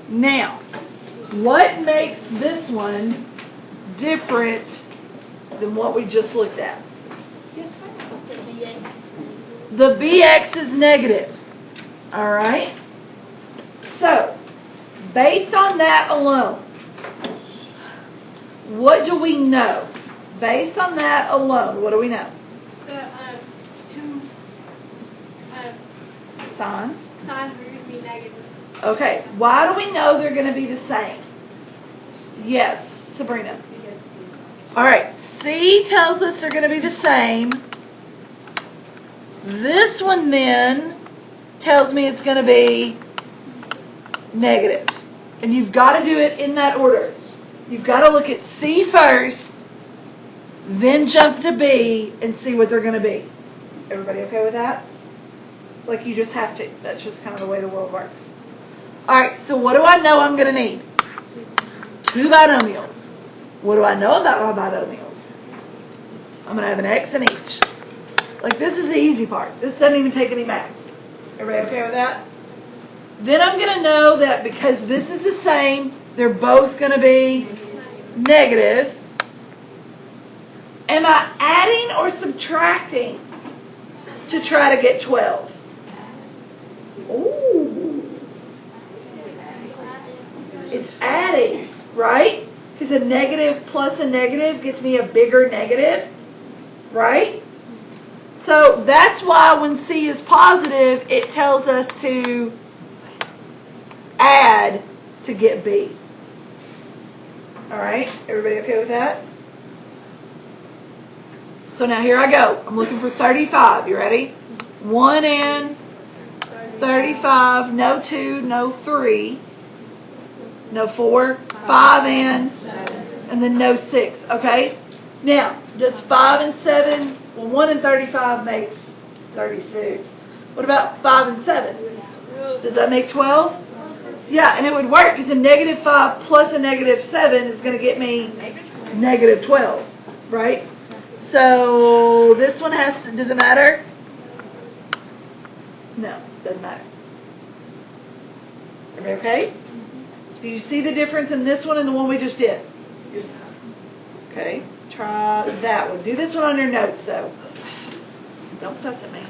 Now, what makes this one different than what we just looked at? Yes, ma'am. The BX is negative. All right? So, based on that alone, what do we know? Based on that alone, what do we know? The two Signs. signs are going to be negative. Okay, why do we know they're going to be the same? Yes, Sabrina. All right, C tells us they're going to be the same. This one then tells me it's going to be negative. And you've got to do it in that order. You've got to look at C first, then jump to B and see what they're going to be. Everybody okay with that? Like you just have to. That's just kind of the way the world works. All right, so what do I know I'm going to need? Two binomials. What do I know about my binomials? I'm going to have an X in each. Like this is the easy part. This doesn't even take any math. Everybody okay with that? Then I'm going to know that because this is the same, they're both going to be negative. Am I adding or subtracting to try to get 12? Ooh. It's adding, right? Because a negative plus a negative gets me a bigger negative, right? So that's why when C is positive, it tells us to add to get B. All right? Everybody okay with that? So now here I go. I'm looking for 35. You ready? 1 and 35. No 2, no 3. No 4. 5 and then no 6. Okay? Now, does 5 and 7, well, 1 and 35 makes 36. What about 5 and 7? Does that make 12? Yeah, and it would work because a negative 5 plus a negative 7 is going to get me negative 12, right? So this one has to, does it matter? No, doesn't matter. Everybody okay? Do you see the difference in this one and the one we just did? Yes. Okay, try that one. Do this one on your notes, though. Don't fuss at me.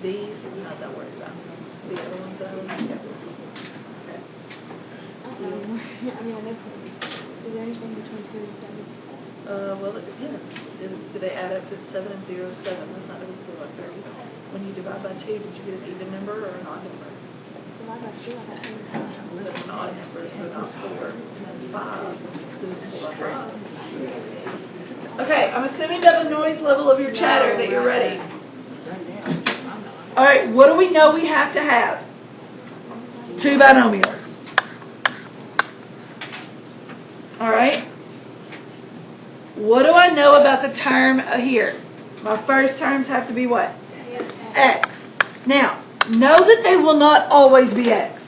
These, I'm not that worried about. The other ones that I was looking at was okay. I know. Is there anything between 2 and 7? Well, it depends. Do they add up to 7 and 0, 7? That's not divisible by 30. When you divide by 2, did you get an even number or an odd number? Divide by 2, I got 2. That's an odd number, so not 4. And then 5 is divisible by 5. Okay, I'm assuming by the noise level of your chatter that you're ready. All right, what do we know we have to have? 2 binomials. All right. What do I know about the term here? My first terms have to be what? X. Now, know that they will not always be X.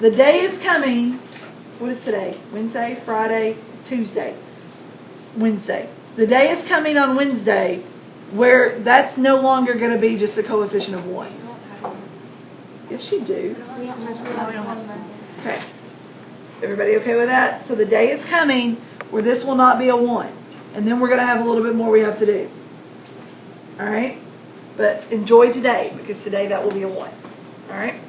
The day is coming. What is today? Wednesday, Friday, Tuesday. Wednesday. The day is coming on Wednesday where that's no longer going to be just a coefficient of 1. Yes, you do. Okay. Everybody okay with that? So the day is coming where this will not be a 1. And then we're going to have a little bit more we have to do. All right? But enjoy today because today that will be a 1. All right?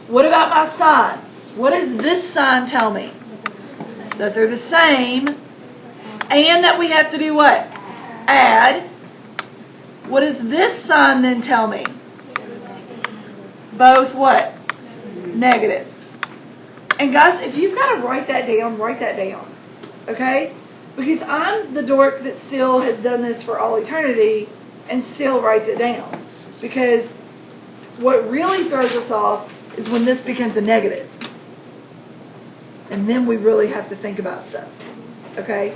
What about my signs? What does this sign tell me? That they're the same, and that we have to do what? Add. What does this sign then tell me? Both what? Negative. And guys, if you've got to write that down, write that down. Okay? Because I'm the dork that still has done this for all eternity and still writes it down. Because what really throws us off is when this becomes a negative. And then we really have to think about stuff. Okay?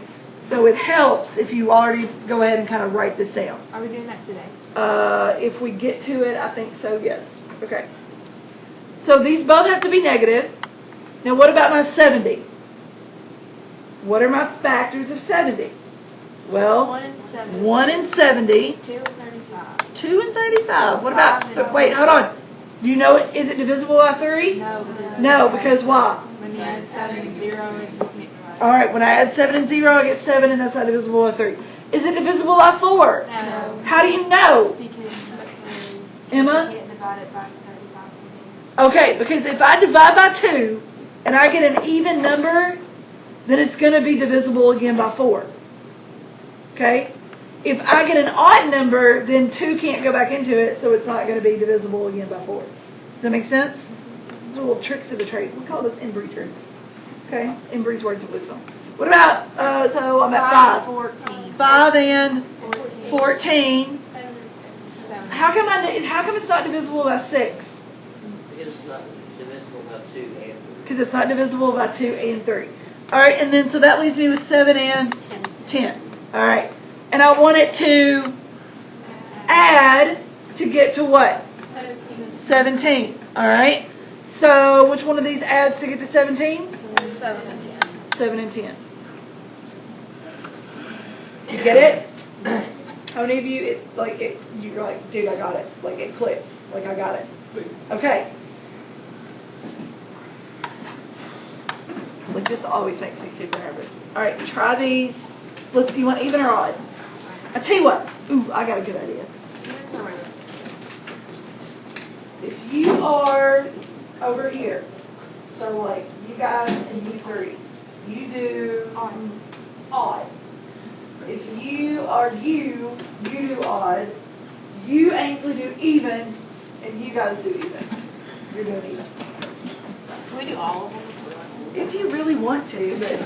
So it helps if you already go ahead and kind of write this down. Are we doing that today? If we get to it, I think so, yes. Okay. So these both have to be negative. Now what about my 70? What are my factors of 70? Well, 1 and 70. 1 and 70. 2 and 35. 2 and 35. What about, 5 so and wait, hold on. Do you know it? Is it divisible by 3? No, because why? When you add 7 and 0, it can't divide. Alright, when I add 7 and 0, I get 7, and that's not divisible by 3. Is it divisible by 4? No. How do you know? Because Emma? you can't divide it by 35. Okay, because if I divide by 2, and I get an even number, then it's going to be divisible again by 4. Okay? If I get an odd number, then 2 can't go back into it, so it's not going to be divisible again by 4. Does that make sense? Those are little tricks of the trade. We call those Embry tricks. Okay? Embry's words of wisdom. What about, so I'm at 5. 14. 5 and 14. 7. How come it's not divisible by 6? Because it's not divisible by 2 and 3. Because it's not divisible by 2 and 3. Alright, and then so that leaves me with 7 and 10. Alright. And I want it to add to get to what? 17. Alright. So which one of these adds to get to 17? 7 and 10. 7 and 10. You get it? How many of you, you're like, dude, I got it. Like, it clicks. Like, I got it. Okay. Like, this always makes me super nervous. All right, try these. Let's see, you want even or odd? I tell you what. Ooh, I got a good idea. If you are over here, so like you guys and you 3, you do odd. If you are you do odd. You, Ainsley, do even, and you guys do even. You're doing even. Can we do all of them? If you really want to, but